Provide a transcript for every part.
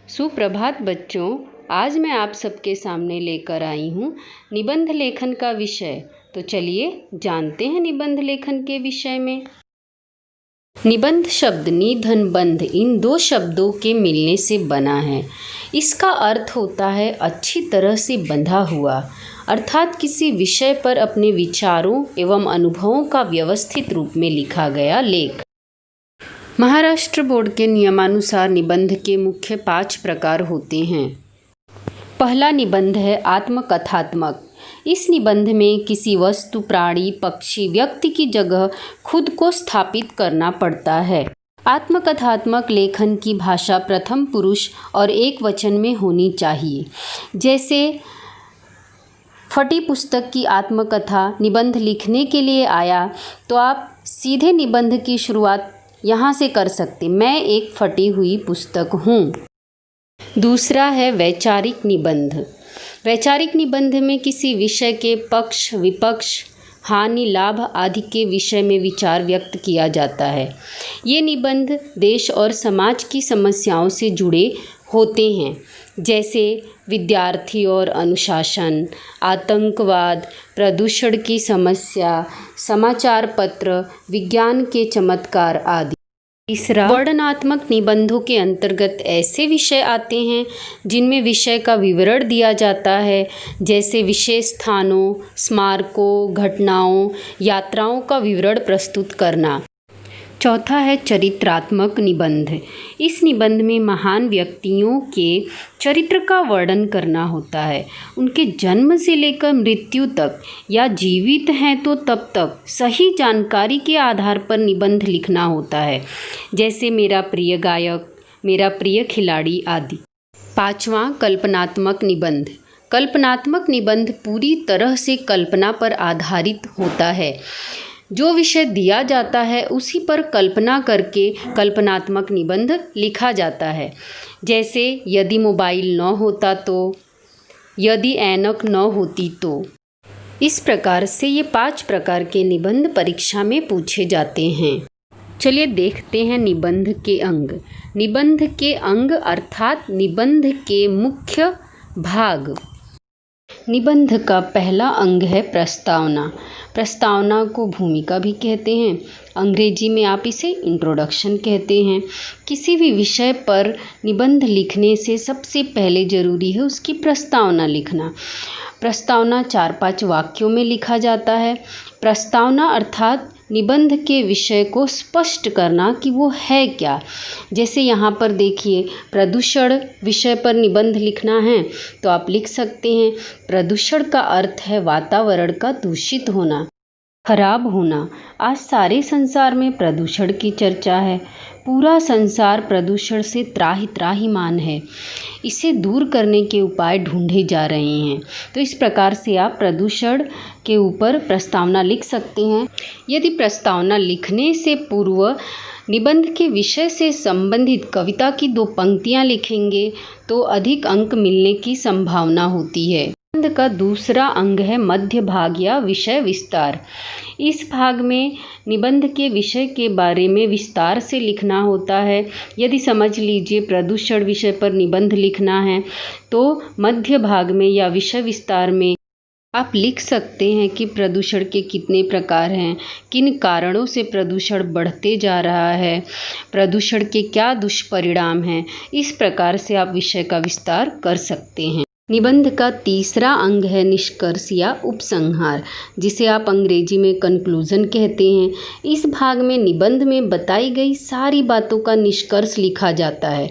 सुप्रभात बच्चों, आज मैं आप सबके सामने लेकर आई हूँ निबंध लेखन का विषय। तो चलिए जानते हैं निबंध लेखन के विषय में। निबंध शब्द नि धन बंध इन दो शब्दों के मिलने से बना है। इसका अर्थ होता है अच्छी तरह से बंधा हुआ, अर्थात किसी विषय पर अपने विचारों एवं अनुभवों का व्यवस्थित रूप में लिखा गया लेख। महाराष्ट्र बोर्ड के नियमानुसार निबंध के मुख्य 5 प्रकार होते हैं। पहला निबंध है आत्मकथात्मक। इस निबंध में किसी वस्तु, प्राणी, पक्षी, व्यक्ति की जगह खुद को स्थापित करना पड़ता है। आत्मकथात्मक लेखन की भाषा प्रथम पुरुष और एक वचन में होनी चाहिए। जैसे फटी पुस्तक की आत्मकथा निबंध लिखने के लिए आया तो आप सीधे निबंध की शुरुआत यहाँ से कर सकते, मैं एक फटी हुई पुस्तक हूँ। दूसरा है वैचारिक निबंध। वैचारिक निबंध में किसी विषय के पक्ष, विपक्ष, हानि, लाभ आदि के विषय में विचार व्यक्त किया जाता है। ये निबंध देश और समाज की समस्याओं से जुड़े होते हैं, जैसे विद्यार्थी और अनुशासन, आतंकवाद, प्रदूषण की समस्या, समाचार पत्र, विज्ञान के चमत्कार आदि। तीसरा, वर्णनात्मक निबंधों के अंतर्गत ऐसे विषय आते हैं जिनमें विषय का विवरण दिया जाता है, जैसे विशेष स्थानों, स्मारकों, घटनाओं, यात्राओं का विवरण प्रस्तुत करना। चौथा है चरित्रात्मक निबंध। इस निबंध में महान व्यक्तियों के चरित्र का वर्णन करना होता है। उनके जन्म से लेकर मृत्यु तक या जीवित हैं तो तब तक सही जानकारी के आधार पर निबंध लिखना होता है, जैसे मेरा प्रिय गायक, मेरा प्रिय खिलाड़ी आदि। पांचवा, कल्पनात्मक निबंध। कल्पनात्मक निबंध पूरी तरह से कल्पना पर आधारित होता है। जो विषय दिया जाता है उसी पर कल्पना करके कल्पनात्मक निबंध लिखा जाता है, जैसे यदि मोबाइल न होता तो, यदि ऐनक न होती तो। इस प्रकार से ये 5 प्रकार के निबंध परीक्षा में पूछे जाते हैं। चलिए देखते हैं निबंध के अंग। निबंध के अंग अर्थात निबंध के मुख्य भाग। निबंध का पहला अंग है प्रस्तावना। प्रस्तावना को भूमिका भी कहते हैं, अंग्रेजी में आप इसे इंट्रोडक्शन कहते हैं। किसी भी विषय पर निबंध लिखने से सबसे पहले ज़रूरी है उसकी प्रस्तावना लिखना। प्रस्तावना 4-5 वाक्यों में लिखा जाता है। प्रस्तावना अर्थात निबंध के विषय को स्पष्ट करना कि वो है क्या। जैसे यहाँ पर देखिए, प्रदूषण विषय पर निबंध लिखना है तो आप लिख सकते हैं, प्रदूषण का अर्थ है वातावरण का दूषित होना, खराब होना। आज सारे संसार में प्रदूषण की चर्चा है। पूरा संसार प्रदूषण से त्राहिमाम है। इसे दूर करने के उपाय ढूंढे जा रहे हैं। तो इस प्रकार से आप प्रदूषण के ऊपर प्रस्तावना लिख सकते हैं। यदि प्रस्तावना लिखने से पूर्व निबंध के विषय से संबंधित कविता की 2 पंक्तियां लिखेंगे तो अधिक अंक मिलने की संभावना होती है। निबंध का दूसरा अंग है मध्य भाग या विषय विस्तार। इस भाग में निबंध के विषय के बारे में विस्तार से लिखना होता है। यदि समझ लीजिए प्रदूषण विषय पर निबंध लिखना है तो मध्य भाग में या विषय विस्तार में आप लिख सकते हैं कि प्रदूषण के कितने प्रकार हैं, किन कारणों से प्रदूषण बढ़ते जा रहा है, प्रदूषण के क्या दुष्परिणाम हैं। इस प्रकार से आप विषय का विस्तार कर सकते हैं। निबंध का तीसरा अंग है निष्कर्ष या उपसंहार, जिसे आप अंग्रेजी में कंक्लूजन कहते हैं। इस भाग में निबंध में बताई गई सारी बातों का निष्कर्ष लिखा जाता है।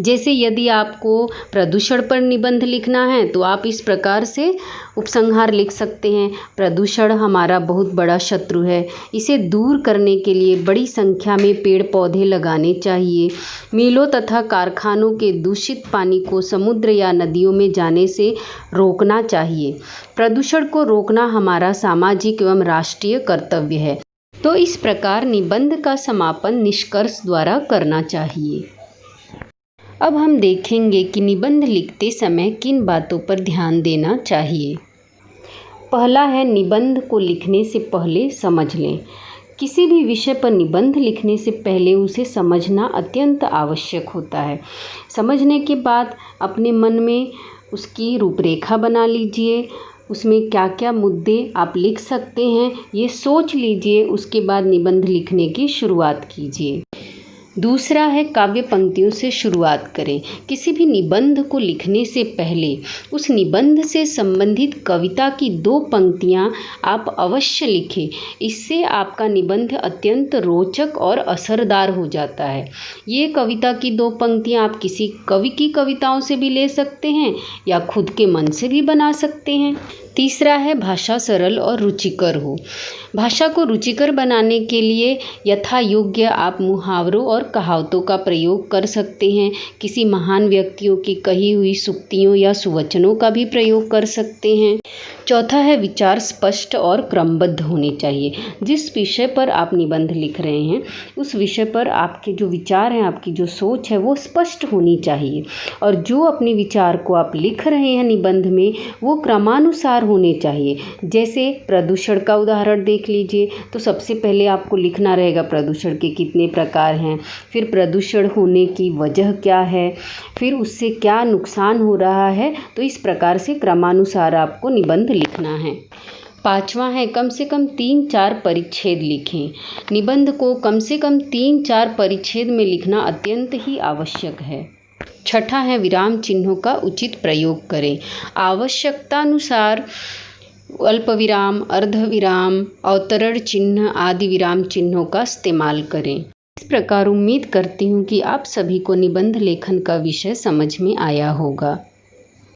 जैसे यदि आपको प्रदूषण पर निबंध लिखना है तो आप इस प्रकार से उपसंहार लिख सकते हैं, प्रदूषण हमारा बहुत बड़ा शत्रु है, इसे दूर करने के लिए बड़ी संख्या में पेड़ पौधे लगाने चाहिए। मिलों तथा कारखानों के दूषित पानी को समुद्र या नदियों में जाने से रोकना चाहिए। प्रदूषण को रोकना हमारा सामाजिक एवं राष्ट्रीय कर्तव्य है। तो इस प्रकार निबंध का समापन निष्कर्ष द्वारा करना चाहिए। अब हम देखेंगे कि निबंध लिखते समय किन बातों पर ध्यान देना चाहिए। पहला है, निबंध को लिखने से पहले समझ लें किसी भी विषय पर निबंध लिखने से पहले उसे समझना अत्यंत आवश्यक होता है। समझने के बाद अपने मन में उसकी रूपरेखा बना लीजिए। उसमें क्या क्या मुद्दे आप लिख सकते हैं ये सोच लीजिए। उसके बाद निबंध लिखने की शुरुआत कीजिए। दूसरा है काव्य पंक्तियों से शुरुआत करें। किसी भी निबंध को लिखने से पहले उस निबंध से संबंधित कविता की 2 पंक्तियां आप अवश्य लिखें। इससे आपका निबंध अत्यंत रोचक और असरदार हो जाता है। ये कविता की 2 पंक्तियां आप किसी कवि की कविताओं से भी ले सकते हैं या खुद के मन से भी बना सकते हैं। तीसरा है भाषा सरल और रुचिकर हो। भाषा को रुचिकर बनाने के लिए यथा योग्य आप मुहावरों और कहावतों का प्रयोग कर सकते हैं। किसी महान व्यक्तियों की कही हुई सूक्तियों या सुवचनों का भी प्रयोग कर सकते हैं। चौथा है विचार स्पष्ट और क्रमबद्ध होने चाहिए। जिस विषय पर आप निबंध लिख रहे हैं उस विषय पर आपके जो विचार हैं, आपकी जो सोच है वो स्पष्ट होनी चाहिए और जो अपने विचार को आप लिख रहे हैं निबंध में वो क्रमानुसार होने चाहिए। जैसे प्रदूषण का उदाहरण देख लीजिए, तो सबसे पहले आपको लिखना रहेगा प्रदूषण के कितने प्रकार हैं, फिर प्रदूषण होने की वजह क्या है, फिर उससे क्या नुकसान हो रहा है। तो इस प्रकार से क्रमानुसार आपको निबंध लिखना है। 5वां है कम से कम 3-4 परिच्छेद लिखें। निबंध को कम से कम 3-4 परिच्छेद में लिखना अत्यंत ही आवश्यक है। 6ठा है विराम चिन्हों का उचित प्रयोग करें। आवश्यकतानुसार अल्प विराम, अर्ध विराम, अवतरण चिन्ह आदि विराम चिन्हों का इस्तेमाल करें। इस प्रकार उम्मीद करती हूँ कि आप सभी को निबंध लेखन का विषय समझ में आया होगा।